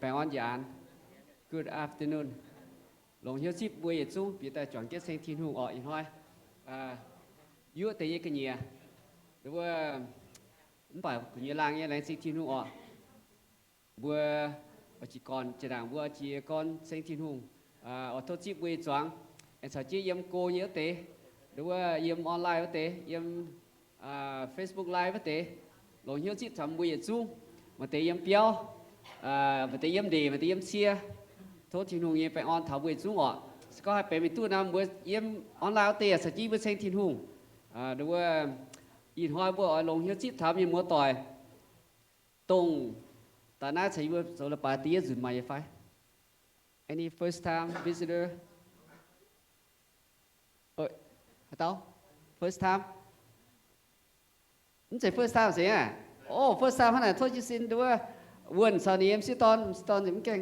Bang on Yan. Good afternoon. Long hiếu ship buổi chung bị ta chọn kết sinh thiên hùng ở in hoài. Yếu tế cái nhỉ. Đúng không? Không phải của nhị lang nhé, lang sinh thiên hùng ở. Bữa chỉ còn chỉ đảng bữa chỉ còn sinh thiên hùng. Ở thốt ship buổi choáng. Em sợ chỉ yếm cô nhớ tế. Đúng không? Yếm online ở tế, yếm Facebook live ở tế. Long hiếu ship chọn buổi chung. Mà tế yếm béo. Mà tế yếm đề, mà tế yếm chia. Thốt thiên hùng yếm phải on thảo buổi chung ở. Có hai bé mình tu năm bữa yếm online ở tế sợ chỉ bữa sinh thiên hùng. Đúng không? In hoa bữa long hiếu ship thảo yếm mua tỏi. Tông. Ta nói thấy bữa số là bà tía dùn mày phải. Any first time visitor? Ôi, hả tao? First time? Không phải first time gì à? Oh, first time hả? Thôi chứ xin đúng không? Buồn sau này em sẽ ton điểm kênh.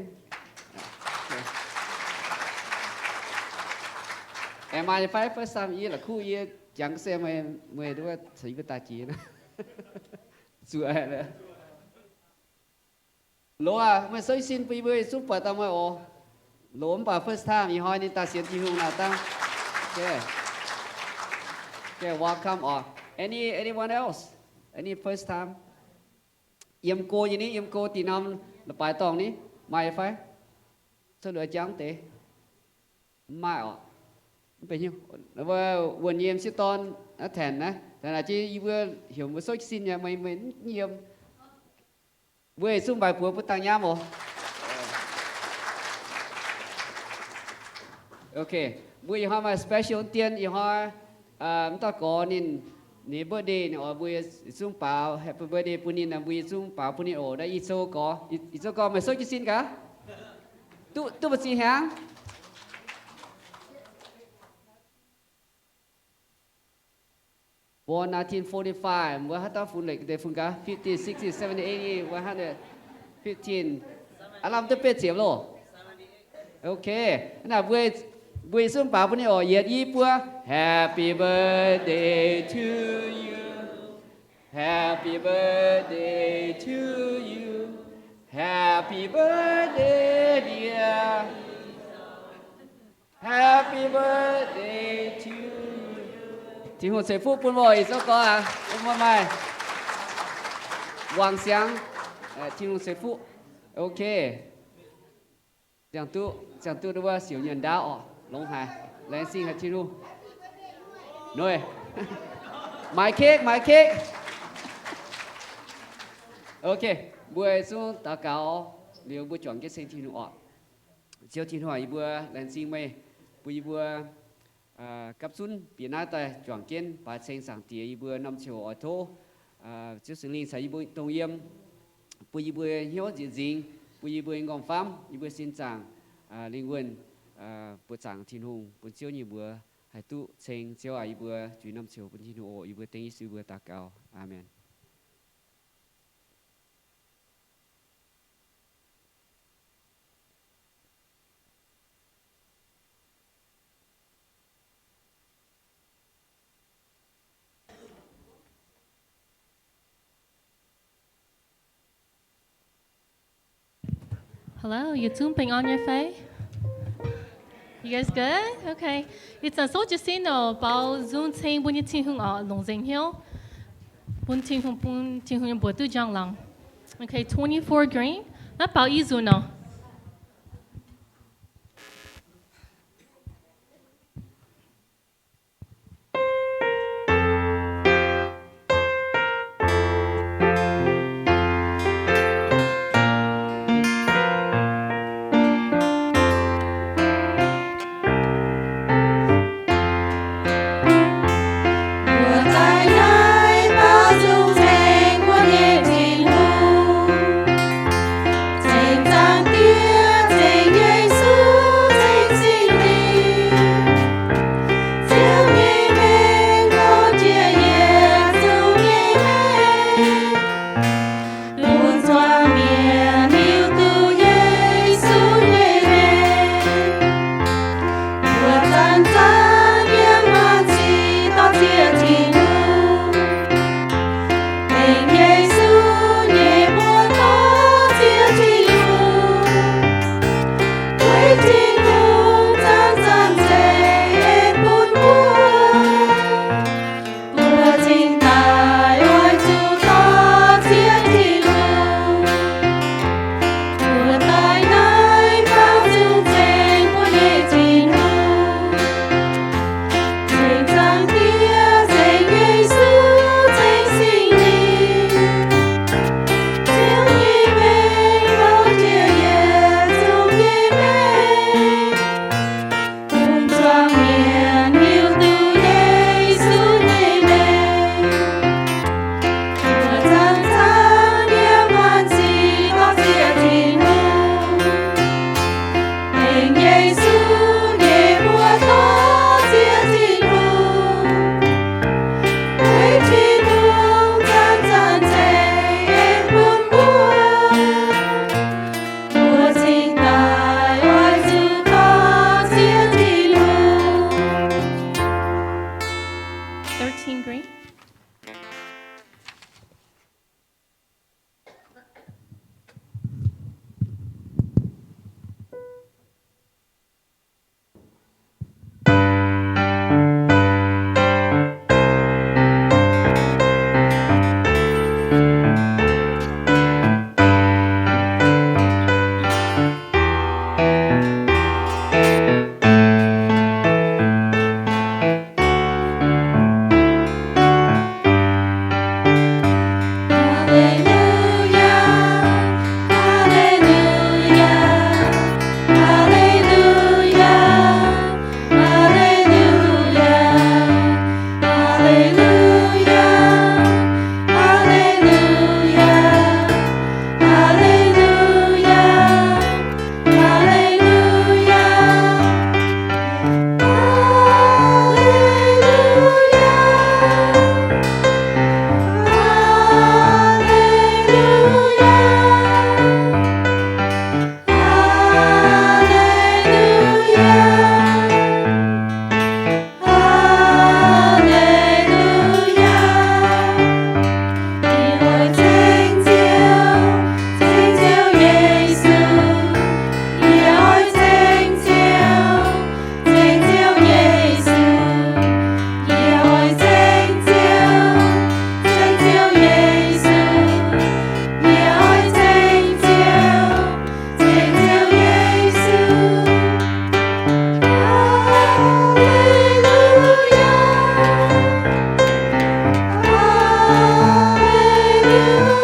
Em ai phải first time ý là khu ý chẳng xem em mày đúng không? Thấy với ta chỉ nữa. Chùa nữa. Lô à, mày soi xin bây bây super tao mày ồ. Lô bà first time ý hỏi nên ta xin thiên hùng nào ta. Okay. Okay, welcome. Anyone else? Any first time? Yếm cô như ní, yếm cô tí năm là bài tòng ní. Mày phải? Sao lựa trắng thế? Mày ạ. Bây nhiêu? Buồn yếm sẽ tôn nó thèn á. Thế là chứ vừa hiểu một số xin nhà mày yếm. Vừa xung bài phùa bút tăng nhám hổ. Ok. Vừa yếm hoa special tiền yếm hoa ta có nên ni birthday ni or vui sung pao happy birthday punin na vui sung pao punin o da iso ko mà số chi xin cả tu bác sĩ hả born 1945 what hata phun like they phun cả 50 60 70 80 115 alam tu pe chiếm lo ok na vui sung pao punin o yết y bua happy birthday to you. Happy birthday to you. Happy birthday dear. Happy birthday to you. Thiên hùng sẽ phúc buôn vội sao có à? Ông mai. Hoàng Xiang. Thiên hùng sẽ phúc. Ok. Chẳng tu đâu xỉu nhận đáo. Long Hải. Lên xin hạt thiên hùng. Nuôi. My cake. Ok, buổi xuống ta cáo liều buổi chọn cái sinh thiên hùng. Chiều thiên hùng buổi lên xin mày. Buổi cấp xuân biển nát tại chọn kiến và sinh sáng tiề buổi năm chiều ở thô. Chiều xử lý sai buổi tông yếm. Buổi hiếu diễn buổi ngọn phám buổi xin chàng linh quân buổi chàng thiên hùng buổi chiều như buổi hãy tu sinh chiều ai bữa chủ năm chiều bên thiên hồ bữa tiếng Giêsu bữa ta cao amen. Hello, you jumping on your face? You guys good? Okay. It's a số just xin bảo Zoom trên bốn thiên hùng ở Long Giang Hill. Bốn thiên hùng bữa tu giang lang. Okay, 24 green. Nó bảo ý Zoom nào. Hãy subscribe cho kênh Ghiền Mì Gõ để không bỏ lỡ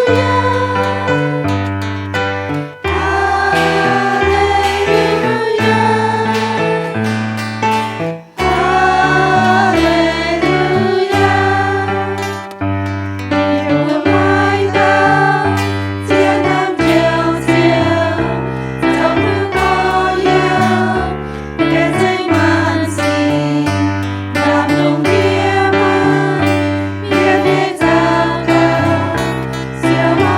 Hãy subscribe cho kênh Ghiền Mì Gõ để không bỏ lỡ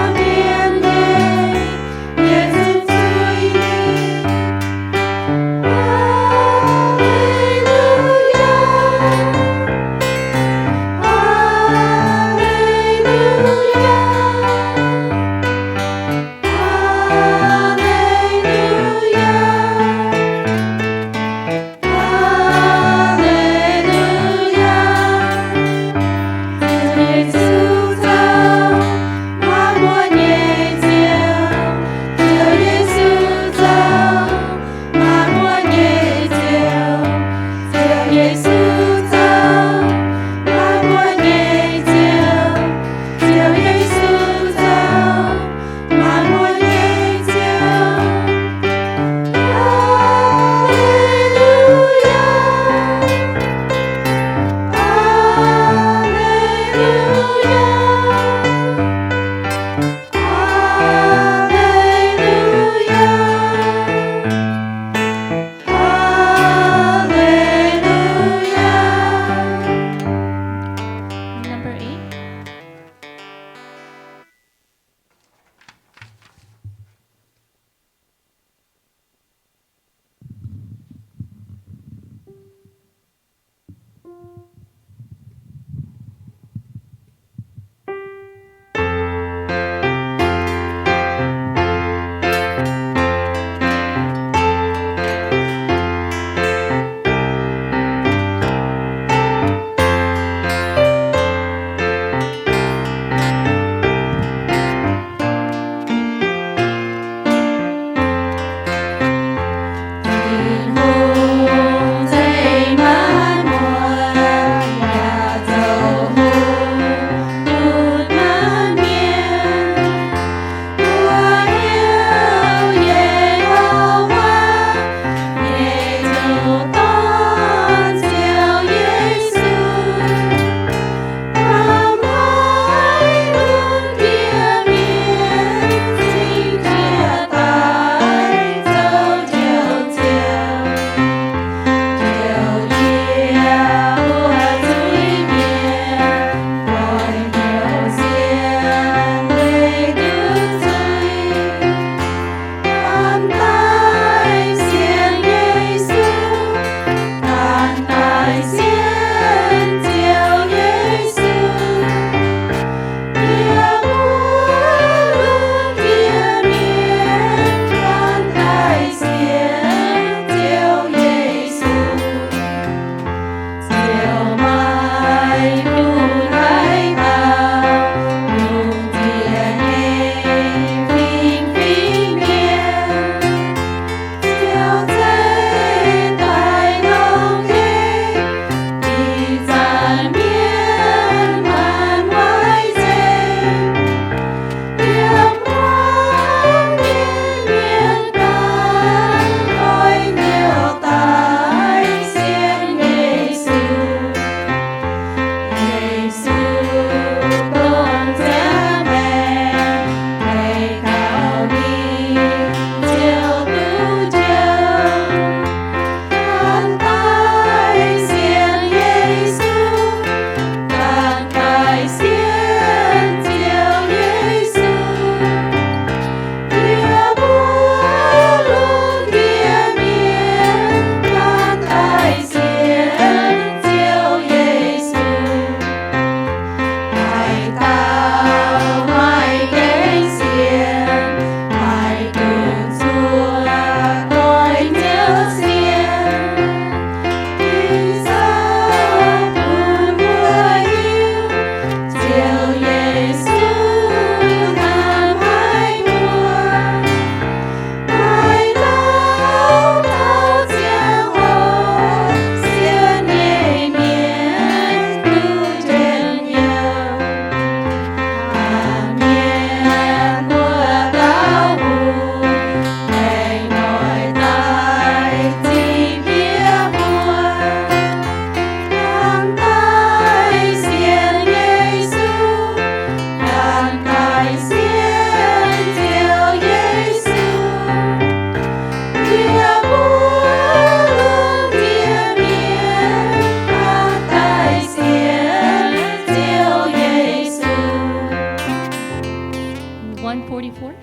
144.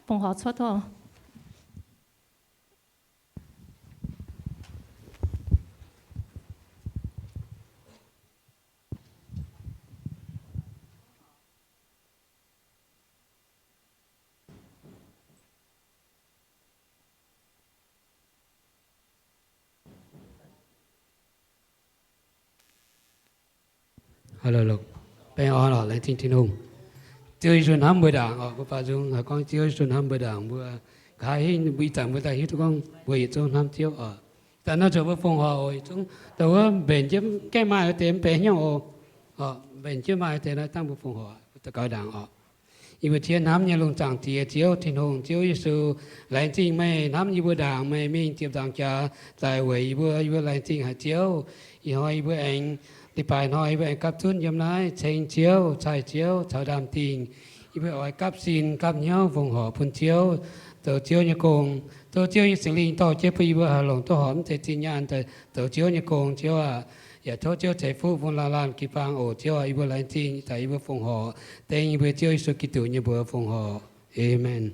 Phòng họ xuất thôi. Hello, lục. Bên họ là lên tin hùng. Chơi xuân hâm bữa đảng, họ có phải dùng con chơi xuân hâm bữa đảng bữa khai hình bị tạm bữa tại hết con bữa xuân hâm chiếu ở. Ta nó cho với phòng họ rồi, chúng tôi bền chứ cái mai ở tiệm bền nhau bền chứ mai thì nó tăng một phòng họ, ta coi đảng họ. Ý bữa chiên nắm như lùng chẳng tiệt chiếu tin hùng chiếu Giêsu lại tin mày nắm như bữa đảng mày mình tiệm đảng cha tại vậy bữa lại tin hạt chiếu, ý hỏi bữa anh đi bài nói với cấp tuân yếm lái chênh chiếu trái chiếu chào đàm tình ý với hỏi cấp xin cấp nhau vùng họ phun chiếu tờ chiếu như cùng tờ chiếu như xử lý tàu chế phi bữa hà lồng tàu hóm thể tin nhàn tờ chiếu như cùng chiếu à ya cho chiếu chạy phu vùng la lan kỳ phang ổ chiếu ý với lại tin tại ý với vùng họ tên ý với chiếu số kỳ tử như bữa vùng họ amen.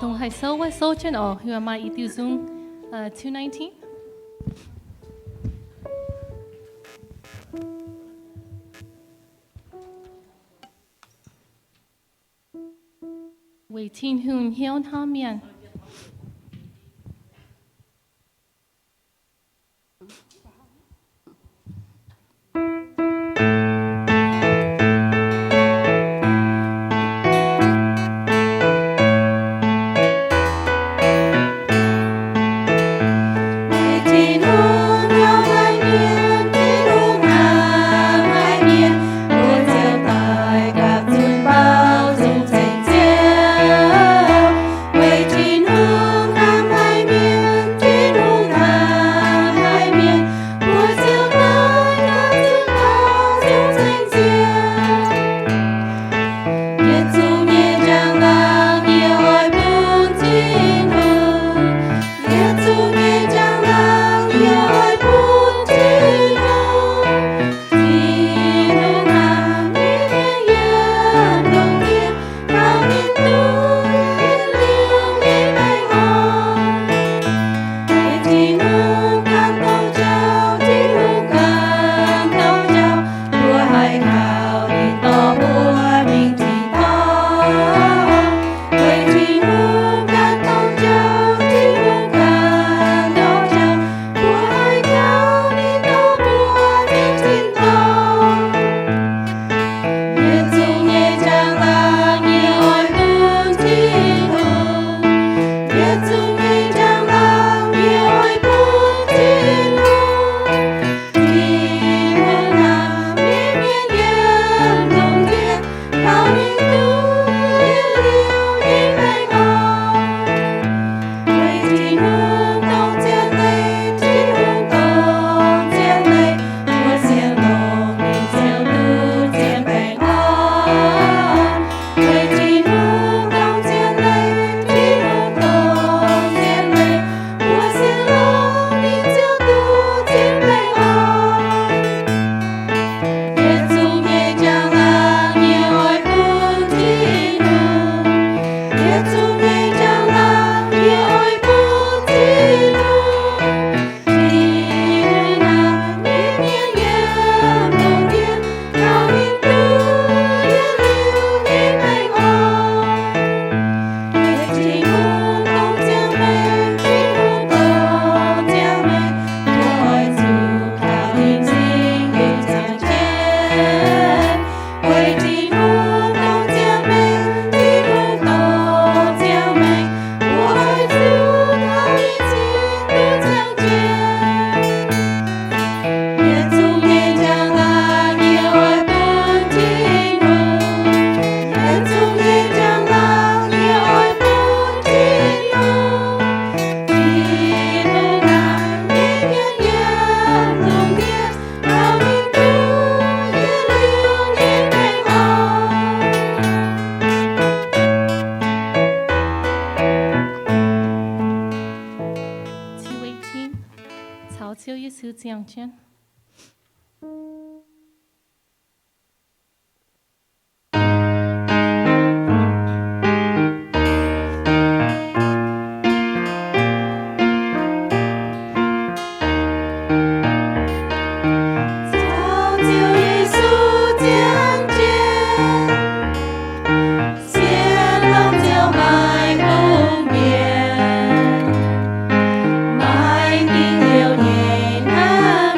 Đồng hải sâu với sâu trên ở hiệu mà ít tiêu dung 219. Vì thiên hương hiếu hạ miền. Mai nhìn nhiều nhẹ nam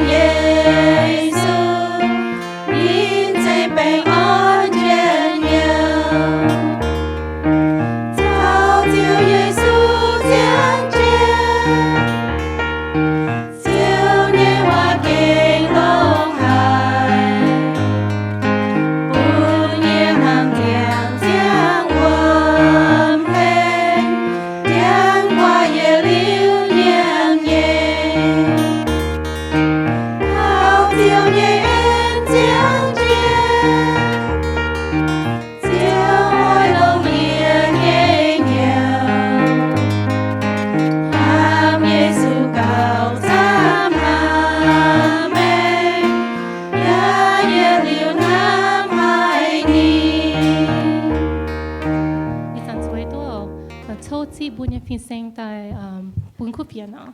thô chi bún nhà phi sinh tại bún khu phía nó.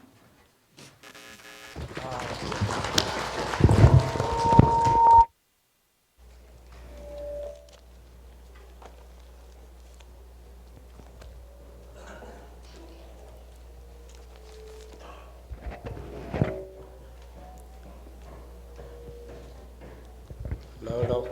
Lâu.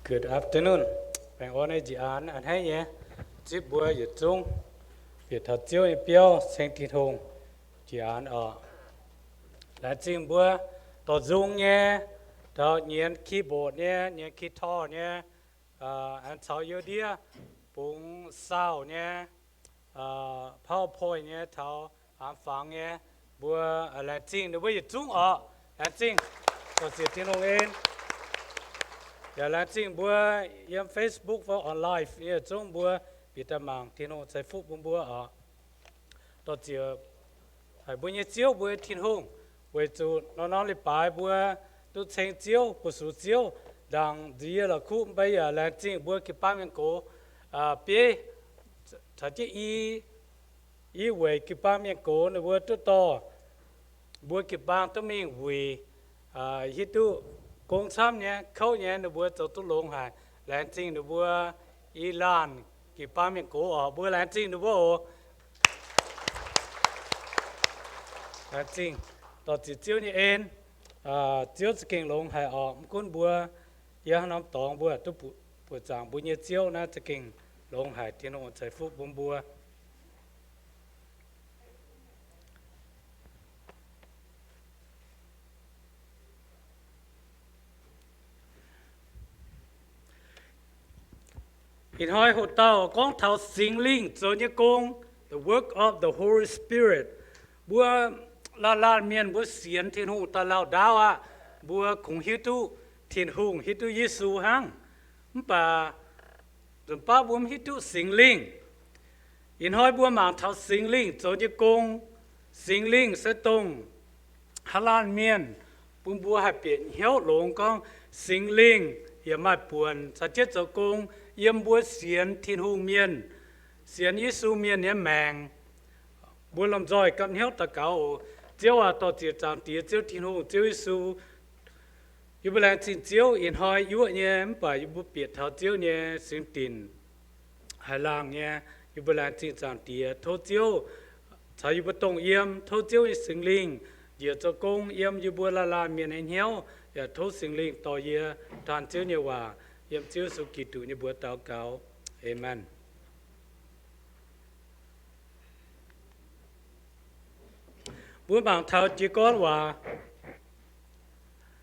Good afternoon. Bạn ôn ấy dự án anh hay nhé. Chip bữa dự trung. Việc thật chiếu ý biểu sinh thịt hùng. Dự án ở. Là chim bữa tổ dung nhé. Đó nhiên keyboard nhé. Nhiên guitar nhé. Anh cháu yếu đĩa. Bùng sao nhé. PowerPoint nhé. Thảo án phẳng nhé. Bữa là chim. Nó bữa dự trung ở. Là chim. Tổ chức thiên hùng em. Giờ là chính bữa yếm Facebook và online yếm trong bữa bị tạm mang thiên hùng sai phúc bữa ở đó chỉ hay bữa nhiêu chiếu bữa thiên hùng với chú nó lấy bài bữa tu thành chiếu bữa số chiếu đang gì là khu bây giờ là chính bữa cái bài mình có bê thật chứ ý về cái bài mình có nó bữa tu to bữa cái bài tu mình về hít tu công tham nhé, khâu nhé, nó bữa cho tôi lông hả, lãnh chính nó bữa Iran, cái ba miền cổ ở bữa lãnh chính nó bữa, lãnh chính, đó chỉ chiếu như em, chiếu chỉ kinh lông hả ở, con bữa, giờ nó tòng bữa, tôi bữa chẳng bữa như chiếu nó chỉ kinh lông hả, thì nó sẽ phúc bữa. In hoi ho tao con thao sinh linh cho như công the work of the Holy Spirit bữa la miền bữa xiên thiên hùng ta lao đào à bữa cùng hiếu tu thiên hùng hiếu tu Giêsu hăng bà rồi ba bữa hiếu tu sinh linh in hoi bữa mang thao sinh linh cho như công sinh linh sẽ tung hà lan miền bữa hai biển hiếu lồng con sinh linh hiểm mai buồn sa chết cho công yếm bữa xiên thiên hùng miền xiên Giêsu miền nhé mèng bữa làm rồi cầm hiếu ta cáo chiếu à tao chỉ trang tía chiếu thiên hùng chiếu Giêsu yêu bữa làm xin chiếu in hoi yêu nhé bà yêu bữa biệt thảo chiếu nhé xin tin hai lang nhé yêu bữa làm xin trang tía thâu chiếu sai yêu bữa tông yếm thâu chiếu sinh linh giờ cho công yếm yêu bữa la miền anh hiếu giờ thâu sinh linh tao giờ tràn chiếu nhiều hòa yếm chiếu su kỳ tụ như bữa tao cáo amen bữa bằng thao chỉ con hòa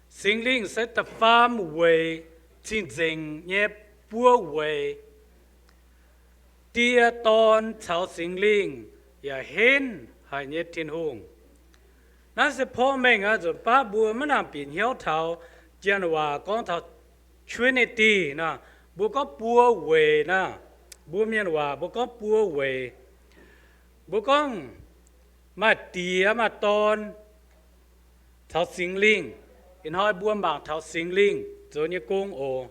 sinh linh sẽ tập phàm về chiến tranh nhé bữa về tia tôn chào sinh linh và hên hay nhé thiên hùng nó sẽ phô mình à rồi ba bữa mới làm biển hiếu thảo chiên hòa con thảo Trinity na bố có bùa về na bố miền hòa bố có bùa về bố con mà tía mà tôn thảo sinh linh in hoi bùa bảng thảo sinh linh rồi như công ồ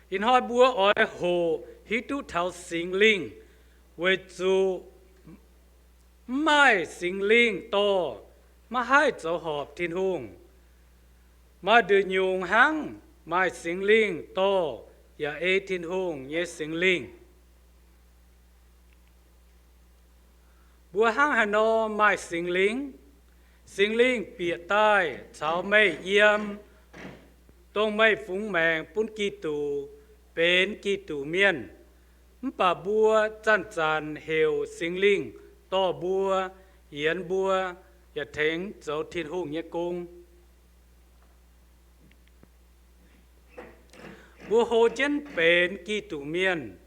in hoi bùa oi hồ hít tu thảo sinh linh về chú mai sinh linh to mà hai cháu họp thiên hùng mà được nhung hăng mai sinh linh to và ê thiên hùng nhé sinh linh bùa hăng hà nô mai sinh linh bịa tai cháu mây yếm tông mây phúng mèng bún kỳ tù bến kỳ tù miên bà bùa chăn hều sinh linh to bùa yến bùa và thánh giáo thiên hùng nhé cung bùa hồ chân bền kỳ tù miền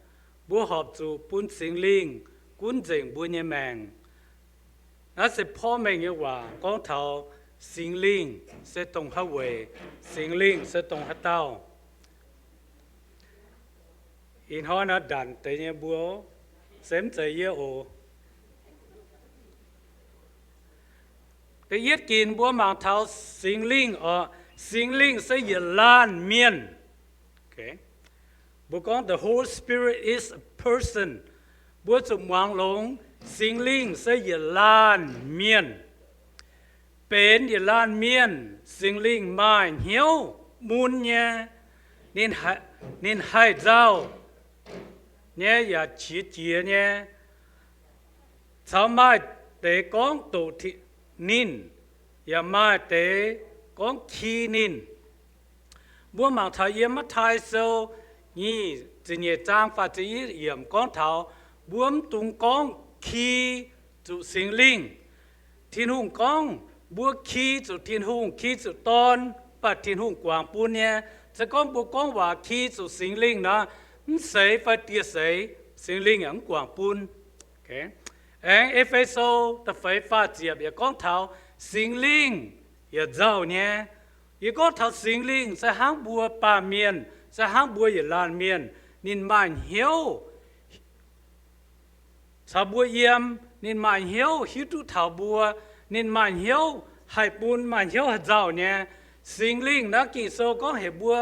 bùa họp chủ bún sinh linh cuốn dành bùa nhé mèng nó sẽ phó mình như hòa con thảo sinh linh sẽ tổng hạ về sinh linh sẽ tổng hạ tao in hoa nó đàn tới nhé bùa xem chạy yêu ồ để yết kín búa mang thảo sinh linh sẽ yết lan miên okay búa con the Holy Spirit is a person búa chụp mang lông sinh linh sẽ yết lan miênเป็นyết lan miên sinh linh mai hiếu muôn nha nên hai dao nhé ya chỉ chia nhé sao mai để con tổ thị nín ya mai để con khí nín bữa mà thầy yếm mắt thai sâu nhỉ chỉ nhẹ trang phát chỉ yếm con thảo bữa tung con khí chủ sinh linh thiên hùng con bữa khí chủ thiên hùng khí chủ tôn và thiên hùng quảng bún nhéจะก้องบุกก้องว่าขี้สู่สิงลิงนะเสยไฟเตียเสยสิงลิงอย่างกว่างปุนโอเคเอ็งเอฟเอโซตะไฟฟ้าเจียบอย่าก้องเท้าสิงลิงอย่าเจ้าเนี่ยอย่าก้องเท้าสิงลิงจะหางบัวป่าเมียนจะหางบัวอย่าลานเมียนนินมันเหี่ยวชาวบัวเยี่ยมนินมันเหี่ยวหิวตุเท้าบัวนินมันเหี่ยวให้ปุนมันเหี่ยวเจ้าเนี่ยสิงลิงนักกิโซก้องเหบัว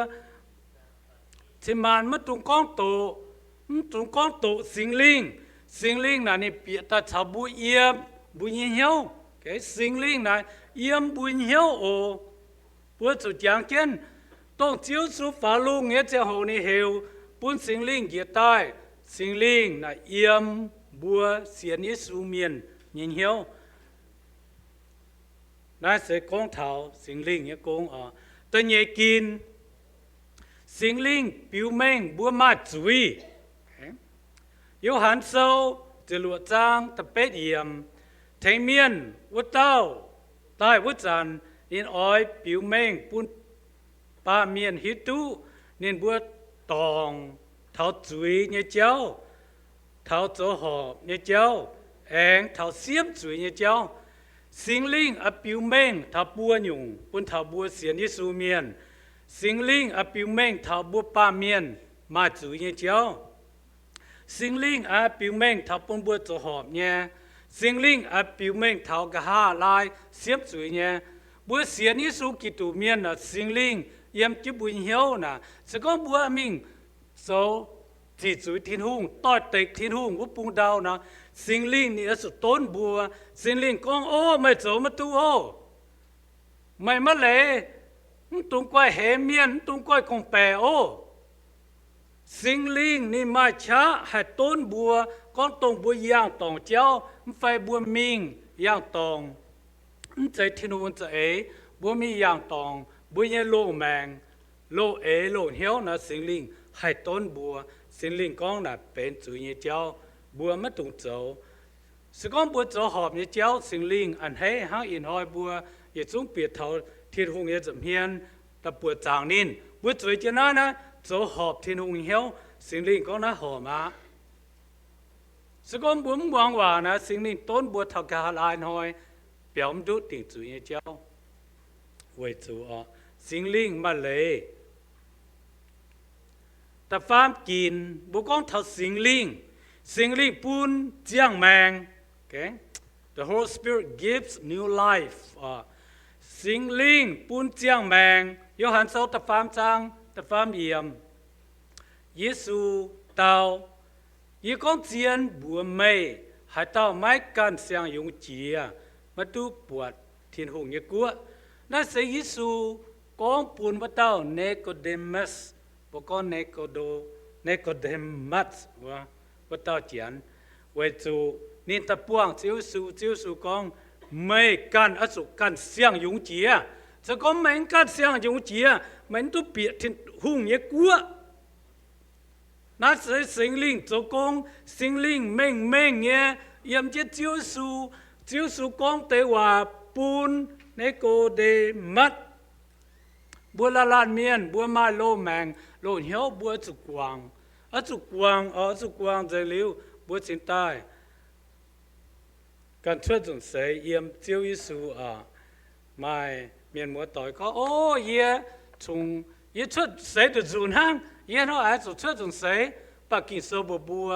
ที่มันมาตรงก้องโตสิงลิงน่ะนี่เปียตาชาวบุเยี่ยมบุญเหี่ยวแกสิงลิงน่ะเยี่ยมบุญเหี่ยวโอบัวจุดอย่างเช่นต้องเจียวสุฟ้าลุงเงี้ยเจ้าโหนี่เหวปุ่นสิงลิงเกียใต้สิงลิงน่ะเยี่ยมบัวเสียนิสูเมียนเหี่ยวน่าเสียกองเท้าสิงลิงเนี่ยกองตัวใหญ่กินสิงลิงผิวเม่งบัวมาจุยโยหันโซจะหลวดจางตะเป็ดเยี่ยมเทงเมียนวัดเต้าใต้วัดจันนินอ้อยผิวเม่งปุ่นปลาเมียนฮิตุนินบัวตองเท้าจุยเนี่ยเจ้าเท้าโจหอบเนี่ยเจ้าแองเท้าเสียมจุยเนี่ยเจ้าสิงลิงอปิวเม่งทับบัวหยุ่งปุ่นทับบัวเสียนิสูเมียนสิงลิงอปิวเม่งทับบัวป้าเมียนมาจุยเจ้าสิงลิงอปิวเม่งทับปุ่นบัวจะหอบเนี่ยสิงลิงอปิวเม่งทับกะห้าลายเสียบจุยเนี่ยบัวเสียนิสูกิตูเมียนน่ะสิงลิงเยี่ยมจิบุญเหี่ยวน่ะสก็บัวมิงโซที่จุยทิ้นหุ่งต้อยเตกทิ้นหุ่งวัปุงดาวนะสิงลิงนี่สุดต้นบัวสิงลิงกองโอ้ไม่โจมาตู้โอ้ไม่มาเลยตุงก้อยเหเมียนตุงก้อยคงแปรโอ้สิงลิงนี่มาช้าให้ต้นบัวก้อนตรงบัวย่างตองเจ้าไฟบัวมิงย่างตองใจทิ้นหุ่งจะบัวมีย่างตองบัวเยโลแมงโลโลเหี้ยวนะสิงลิงให้ต้นบัวสิงลิงกองน่ะเป็นจุยเจ้าบัวไม่ตรงเจ้าสก้องบัวเจ้าหอบเนี่ยเจ้าสิงลิงอันให้ห้างอินหอยบัวอย่าจุ้งเปียดเท่าที่หงเนี่ยจำเฮียนแต่ปวดจางนินบัวจุยเจ้านะเจ้าหอบที่หงเหี้ยวสิงลิงก็น่าหอมาสก้องบัวมองว่านะสิงลิงต้นบัวเท่ากาลายหอยเปียวมดุติ่งจุยเจ้าไว้จูสิงลิงมาเลยแต่ฟาร์มกินบุกองเท่าสิงลิงปูนเจียงแมง okay the Holy Spirit gives new life สิงลิงปูนเจียงแมงโยฮันโซตะฟาร์มจางตะฟาร์มเยี่ยมเยซูเตายี่กองเจียนบัวเมย์ให้เตาไม้กันเสียงยงเจียมาดูปวดทินหงยกัวนั่นเสียเยซูกองปูนมาเตาเนโคเดมัสบุกอนเนโคเดมัสว่าเต้าเจียนเวจูนินตะปวงจิวสูกองไม่กันอสุกันเสียงยงเจียจะก็ไม่กันเสียงยงเจียมันตุเปียทินหุ่งเยกัวนั่นสิงลิงจะกองสิงลิงเม่งเนี่ยยามเจจิวสูกองเตว่าปูนเนโกเดมัดบัวลานเมียนบัวมาโลแมงโลเหี่ยวบัวจุกวางจุกวางใจเลี้ยวบัวจินใต้การช่วยจงเสยเยี่ยมเจ้ายิสูไม่เมียนมัวต่อยก็โอ้เย่จงเย่ช่วยเสยตัวจุนห้างเย่เขาอาจจะช่วยจงเสยปักกิ่งโซบัว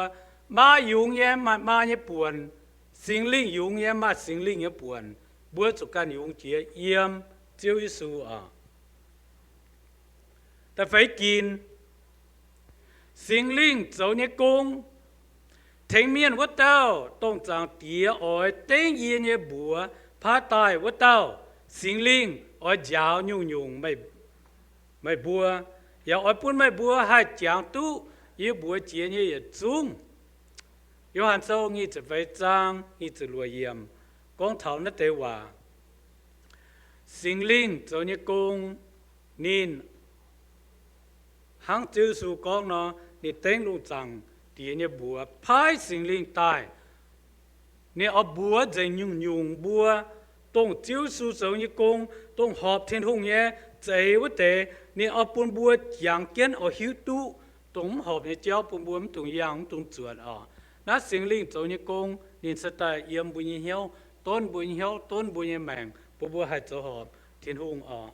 ma yung ye ma ye buồn sinh linh yung ye ma sinh linh ye buồn bữa chủ can yung chia yếm chiếu Giêsu à ta phải kín sinh linh dấu ye công thành miên vất tao tông trang tía ỏi tên yên ye bùa phá tài vất tao sinh linh ỏi giáo nhung mày bùa ya ỏi pun mày bùa hai chàng tu ye bùa chia ye chung yêu hàn sâu nghi chỉ phải trang nghi chỉ lùa yếm con thảo nó tế hòa sinh linh dấu ye công nín hang chữ su con nó ni tên luôn trang tía ye bùa phái sinh linh tài ni ở bùa dành nhung bùa tông chiếu su dấu ye công tông họp thiên hùng ye chế vấn đề ni ở bùn bùa giảng kiến ở hiếu tu tông họp ye giáo bùn bùa tông giảng tông chuột ở nó sinh linh dấu ye công ni sẽ tại yếm bùn ye hiếu tôn bùn ye mèng bùa hai chỗ họp thiên hùng ở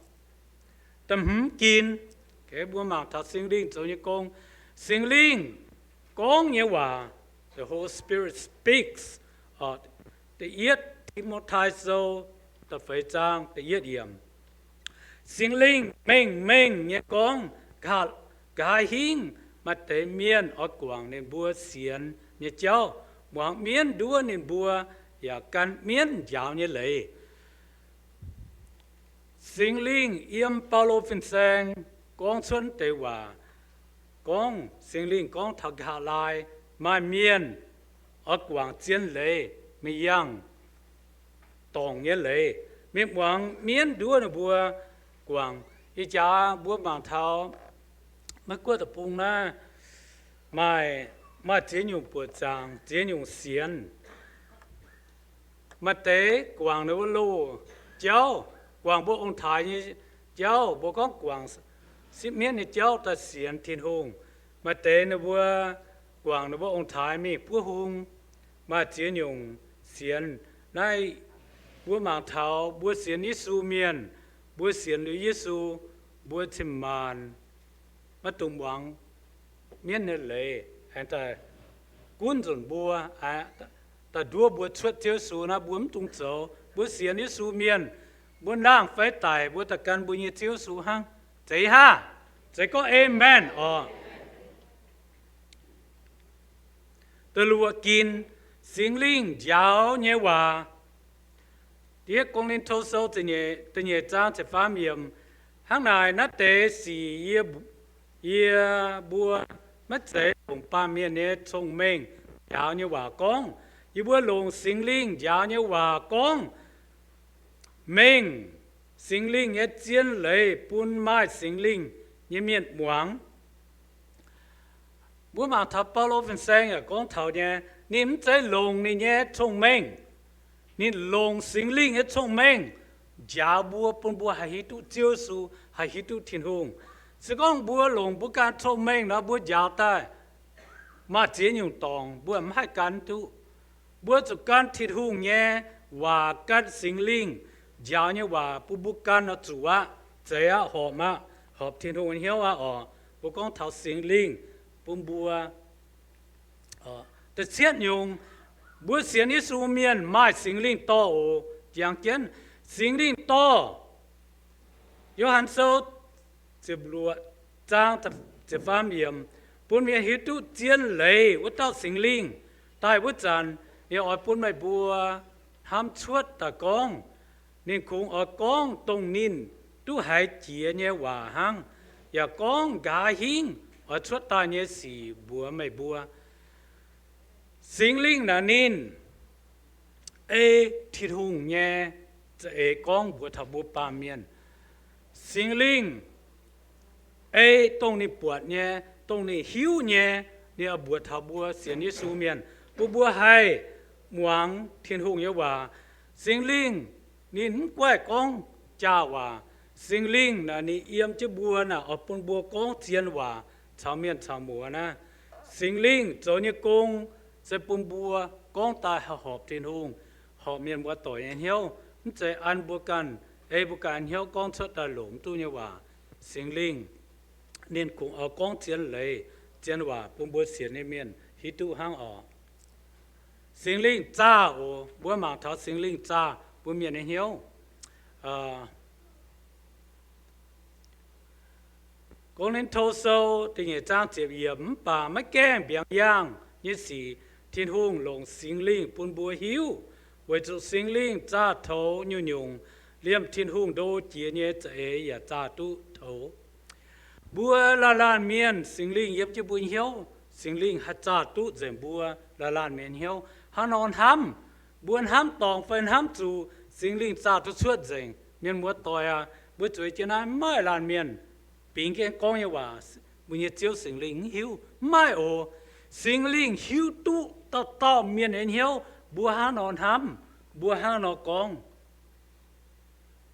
tâm kín cái bùa mạng thật sinh linh dấu ye công sinh linh con ye hòa the Holy Spirit speaks the yết Timothy ta phải trang the yết yểm sinh linh mình ye con gà hình mà tế miên ở quảng nên bùa xiên ye cháu quảng miên đua nên bùa ya căn miên giáo ye lệ sinh linh yếm Paulo phiên sang con xuân tế hòa con sinh linh con thật hạ lại mà miên ở quảng chiến lệ mi yang tòng ye lệ mi quảng miên đua là bùa quảng y cha bùa bằng thao mà qua tập bung na mà chế nhung bùa chàng chế nhung xiên mà tế quảng nó lô cháu quảng bùa ông thái như cháu bùa con quảng xí miên như cháu ta xiên thiên hùng mà tế nó bùa quảng nó bùa ông thái mi bùa hùng mà chế nhung xiên nay bùa mang thảo bùa xiên Giêsu miên bùa xiên lui Giêsu bùa chim màn mà tung quảng miên nè lệ anh ta cuốn dồn bùa ta đua bùa chuột Giêsu na bùa tung chỗ bùa xiên Giêsu miên bùa nang phải tài bùa ta can bùa như Giêsu hăng chạy ha chạy có amen từ lúa kín sinh linh giáo nhé hòa tiếc con lên thâu sâu từ nhẹ trang sẽ phá miệng hàng này nó tế xì ye bùa mất dễ cùng ba miền nhé thông minh giáo nhé hòa con ye bùa lồng sinh linh giáo nhé hòa con mình sinh linh nhé chiến lấy bún mai sinh linh nhé miền muang bữa mà thập bao lâu vẫn sang à con thầu nhé nín trái lồng này nhé thông minh nín lồng sinh linh nhé thông minh giá bùa bún bùa hay hít tu chiêu su hay hít tu thiên hùng sự con bùa lồng bùa can thông minh nó bùa giáo tai mà chỉ dùng tòng bùa hai can tu bùa chủ can thiên hùng nhé và can sinh linh giáo nhé và bùa can nó chủ á chế á họp thiên hùng hiếu á bùa con thầu sinh linh bùm bùa tự xét nhung bùa xiên Giêsu miên mai sinh linh to giảng kiến sinh linh to yêu hàn sâu chỉ lúa trang chỉ phá miệng bùn miệng hít tu chiến lấy vứt tao sinh linh tai vứt tràn yêu ở bùn mày bùa ham chuột ta con nên cũng ở con tông nín tu hai chia nhé hòa hang ya con gà hình ở chuột ta nhé xì bùa mày bùa sinh linh là nín thịt hùng nhé con bùa thà bùa ba miền sinh linh tông ni bùa nhé tông ni hiu nhé ni ở bùa thà bùa xiên ni su miền bùa hai muang thiên hùng nhé hòa sinh linh nín quay con cha hòa sinh linh là ni yếm chứ bùa na ở bùn bùa con chiến hòa chào miền chào mùa na sinh linh cho như công sẽ bùn bùa con tai họp thiên hùng họ miền bùa tội anh hiếu sẽ ăn bùa can bùa can hiếu con xuất ta lủng tu như hòa sinh linh nên cũng ở con chiến lấy chiến hòa bùn bùa xiênในmiền hít tu hang ở sinh linh cha ô bữa mang thọ sinh linh cha bữa miền này hiếu có nên thâu sâu thì người trang chế yếm bà mấy kem biếng yang như sĩ thiên hùng lồng sinh linh bún bùa hiếu với chủ sinh linh cha thấu như nhung liêm thiên hùng đô chia nhé chế ya cha tu thấu bùa là lan miền sinh linh yếm cho bùn hiếu sinh linh hạt cha tu dèm bùa là lan miền hiếu hắn on ham buồn ham tòng phần ham chủ sinh linh cha tu suốt dèm miền múa tỏi à bữa chuối trên này mai lan miền bình cái con nhưว่าmình nhớ chiếu sinh linh hiếu mai ồ sinh linh hiếu tu tao miền anh hiếu bùa hắn on ham bùa hắn nó con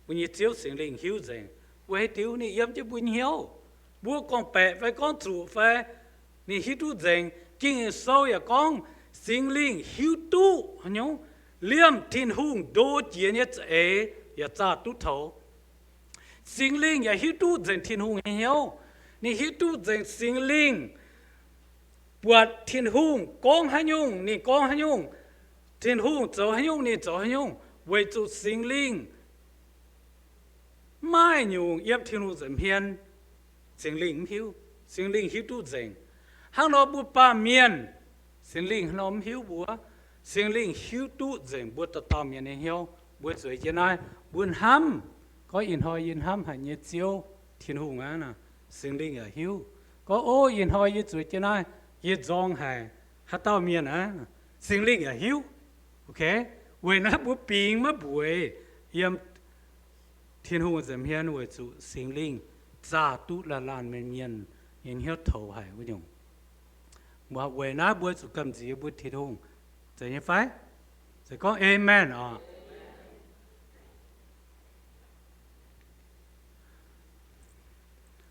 mình nhớ chiếu sinh linh hiếu dèm với thiếu này yếm cho buồn hiếu bùa con bè phải con chủ phải ni hiếu tu dèm kinh sâu ya con sinh linh hiếu tu hả nhung liêm thiên hùng đô chiến nhất ấy ya cha tu thấu sinh linh ya hiếu tu dèm thiên hùng hiếu ni hiếu tu dèm sinh linh buat thiên hùng con hả nhung ni con hả nhung thiên hùng chỗ hả nhung ni chỗ hả nhung với chủ sinh linh mai nhung yếm thiên hùng dèm hiền sinh linh hiếu tu dèm hàng nó bu pa miền sinh linh nó hiếu búa sinh linh hiếu tu dèm búa tao miền này hiếu búa dưới trên này buồn ham có in hoi in ham hay nhiệt chiếu thiên hùng á nè sinh linh ở hiếu có ô in hoi in dưới trên này in giong hay hát tao miền á sinh linh ở hiếu ok vậy nó búa pin mà bụi yếm thiên hùng dèm hiền với chủ sinh linh cha tu là lan miền in hiếu thầu hay với nhung mà về nó bữa sự cầm gì bữa thịt hùng, vậy như phải, sẽ có amen à.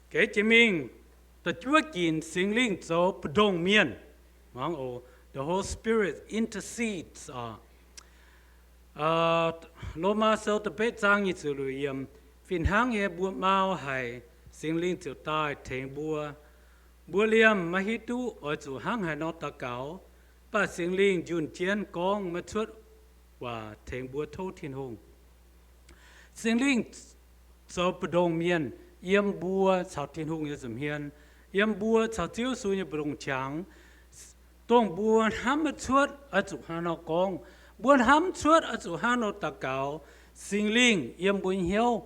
Cái chỉ mình, ta chúa kín sinh linh cho đồng miền, mang ô, the Holy Spirit intercedes à. Roma sơ tập bế trang như sự lùi yếm, phiền hang ye bùa mau hay, sinh linh chịu tai thành bùa liêm mà hít tu ở chủ hang hải nó ta cáo bà sinh linh dùn chiến con mà xuất và thành bùa thâu thiên hùng sinh linh cho bờ đông miền yếm bùa chào thiên hùng như dầm hiền yếm bùa chào chiếu su như bờ đông trắng tông bùa hám mà xuất ở chủ hang nó con bùa hám xuất ở chủ hang nó ta cáo sinh linh yếm bùa hiếu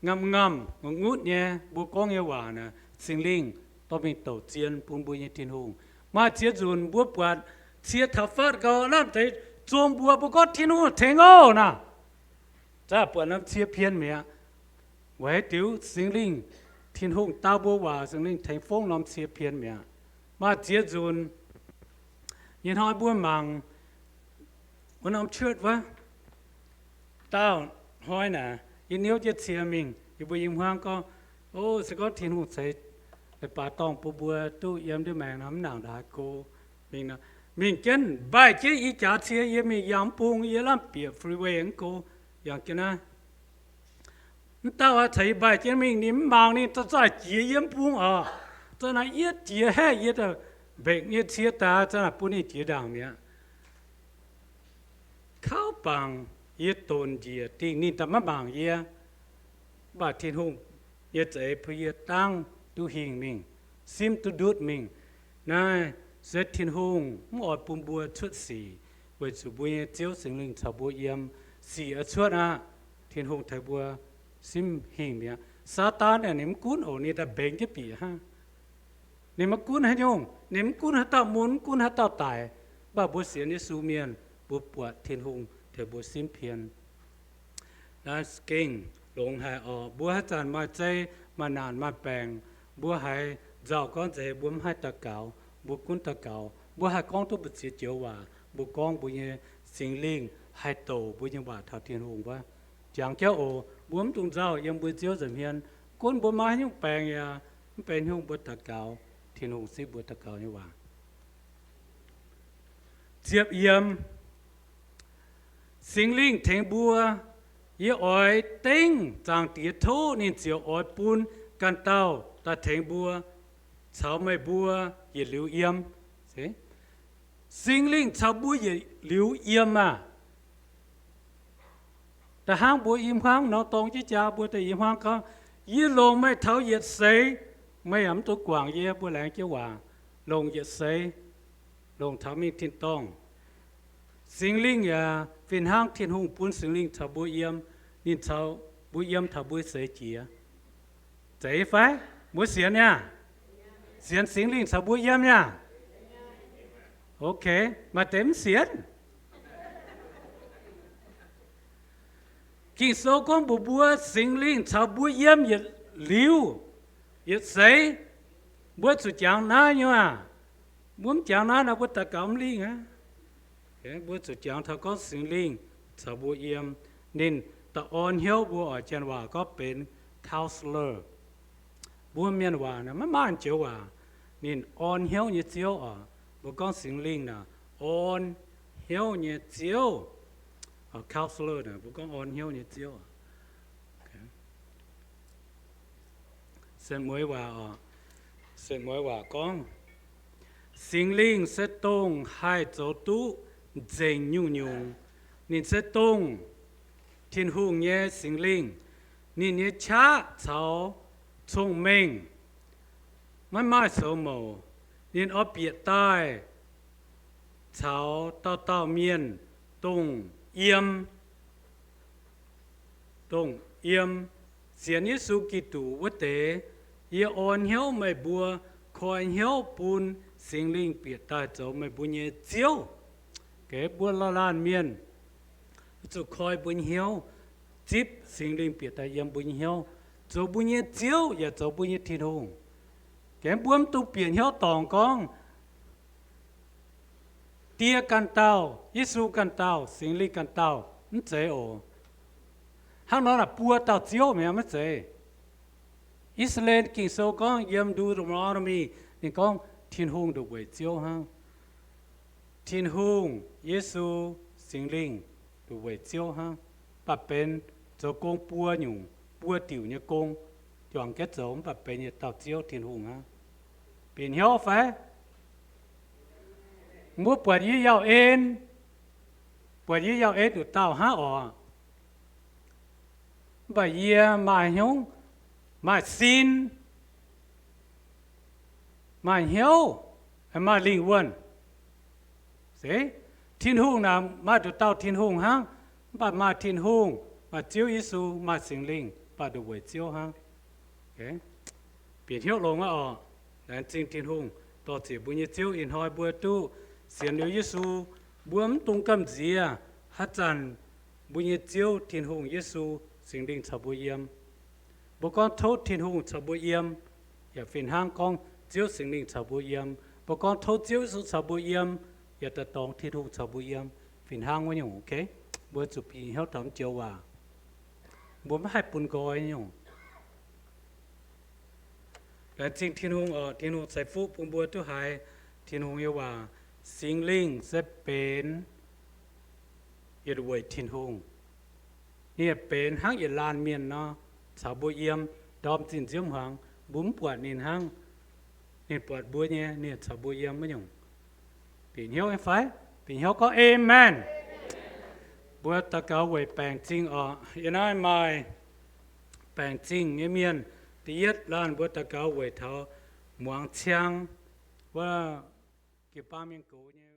ngầm ngút nhé bùa con như hòa nè sinh linh tôi mình tổ chiến bùn bùi như thiên hùng mà chia dùn bùa bùa chia thập phát có làm thấy trộm bùa bùa có thiên hùng thế ngô nè cha bùa làm chia phiên mẹ với tiểu sinh linh thiên hùng tao bùa hòa sinh linh thành phong làm chia phiên mẹ mà chia dùn nhìn hỏi bùa màng bùa làm trượt vá tao hỏi nè nhìn nếu chia chia mình thì bùa im hoang có ô sẽ có thiên hùng sẽ để bà tòng bùa bùa tu yếm để mẹ nắm nàng đã cô mình kiến bài chế ý trả chia yếm mình yếm buông yếm làm bìa freeway anh côอย่างkiaนะtao thấy bài chế mình nín mang nín tao giải chia yếm buông tao nói yết chia hết yết à bệnh yết chia ta tao là bún yết chia đàng mía khao bằng yết tồn chia tình nín tao mà bằng yết bà thiên hùng yết chế phu yết tăng tu hình mình, sim tu đốt mình, này rất thiên hùng, mọi bùn bùa xuất xỉ, với chủ bùa chiếu sinh linh chào bùa yếm, xỉ ở xuất thiên hùng thầy bùa sim hình miệng, Satan này ném cún ổ này đã bền cái bỉ ha, ném cún hay nhung, ném cún hay tạo muốn cún hay tạo tài, bà bùa xiên như su miền, bùa bùa thiên hùng thầy bùa sim phiền, là kinh, lồng hải bùa hay chán mà chơi mà nàn mà bèn bùa hai giàu con dễ bùa hai ta cào bùa cún ta cào bùa hai con tôi bật xịt chiếu hòa bùa con bùa như sinh linh hai tổ bùa như bà thảo thiên hùng quá chẳng kéo ổ bùa tung giàu yếm bùa chiếu dầm hiền con bùa mai nhung bèn nhung bùa ta cào thiên hùng xí bùa ta cào như hòa chiếp yếm sinh linh thành bùa yếm ỏi tinh chẳng tiệt thô nên chiếu ỏi bùn can tao ta thành bùa cháu mày bùa yết liu yếm, thế sinh linh chào bùi ye liu yếm màแต่ห้างบัวอิ่มห้างน้องตองจีจ่าบัวแต่อิ่มห้างก็ยี่ลงไม่เท่าเหยียดเสยไม่หำตัวกว่างเย่บัวแหลงเจ้าว่าลงเหยียดเสยลงทำมีทิ้นต้องสิงลิงอย่าฟินห้างทิ้นหงปุ้นสิงลิงชาวบัวเยี่ยมนินชาวบัวเยี่ยมชาวบัวเสยเจียใจไฟบัวเสียนเนี่ยเสียนสิงลิงชาวบัวเยี่ยมเนี่ยโอเคมาเต็มเสียนkinh số con bùa bùa sinh linh chào bùa yếm yết liu yết sấy bùa chủ chàng ná nhá à muốn chàng ná là bùa ta cảm linh á bùa chủ chàng thà có sinh linh chào bùa yếm nên ta on hiếu bùa ở trên hòa cóเป็น counselor bùa miền hòa nè mấy man chiếu hòa nên on hiếu như chiếu ở bùa con sinh linh nè on hiếu như chiếu counselor nè, bố con on hiếu như chiếu, sẽ mới vào con, sinh linh sẽ tung hai chỗ tu, dành nhung nhung, nên sẽ tung thiên hùng nhé sinh linh, nên nhé cha cháu thông minh, mai số mồ, nên ở biệt tai, cháu tao miên tung yếm tông yếm xiên Giêsu Kitô vật tế ye on hiếu mày bùa coi hiếu bùn sinh linh biệt tai chỗ mày bùn nhẹ chiếu cái bùa la lan miên chỗ coi bùn hiếu chip sinh linh biệt tai yếm bùn hiếu chỗ bùn nhẹ chiếu ya chỗ bùn nhẹ thiên hùng cái bùa tu biển hiếu tòng con tia can tao Giêsu can tao sinh linh can tao nó dễ ổ hắn nói là bùa tao chiếu mẹ mới dễ Israel kinh số con yếm đu Deuteronomy nên con thiên hùng được quay chiếu ha thiên hùng Giêsu sinh linh được quay chiếu ha bà bên cho con bùa nhung bùa tiểu như con chọn kết giống bà bên như tao chiếu thiên hùng ha biển hiếu phải mua bùa gì giàu ên được tao há ở bởi vì mà hiếu mà xin mà hiếu mà linh quân thế thiên hùng là mà được tao thiên hùng ha bà mà thiên hùng mà chiếu Giêsu mà sinh linh bà được quay chiếu ha thế biển hiếu lông ở là chính thiên hùng to chỉ bùi như chiếu in hỏi bùa tu xiên nếu Giêsu buông tung cầm gì à hát dàn bùi như chiếu thiên hùng Giêsu sinh linh chào bùi yếm bố con thốt thiên hùng chào bùi yếmอย่าphiền hang con chiếu sinh linh chào bùi yếm bố con thốt chiếu Giêsu chào bùi yếmอย่าตะตองthiên hùng chào bùi yếm phiền hang với nhau ok bố chụp hình héo thắm chiếu vào bố mới hai bún gói nhauแล้วจริงthiên hùng ở thiên hùngใส่ฟุบบัวตัวหายthiên hùng yêuว่าsinh linh sẽเป็นอย่าด้วยthiên hùngเนี่ยเป็นห้างอย่าลานเมียนเนาะชาวบัวเยี่ยมดอมสินเสียมหางบุ้มปวดนินห้างเนี่ยปวดบัวเนี่ยชาวบัวเยี่ยมไม่หยุ่งปีนเหี้ยวไอ้ไฟปีนเหี้ยวก็เอเมนบัวตะเกาไว้แปลงจริงยันน้อยไม่แปลงจริงเมียนตีเย็ดลานบัวตะเกาไว้เท้าหมวงเชียงว่าเก็บป้าเมียงกูเนี่ย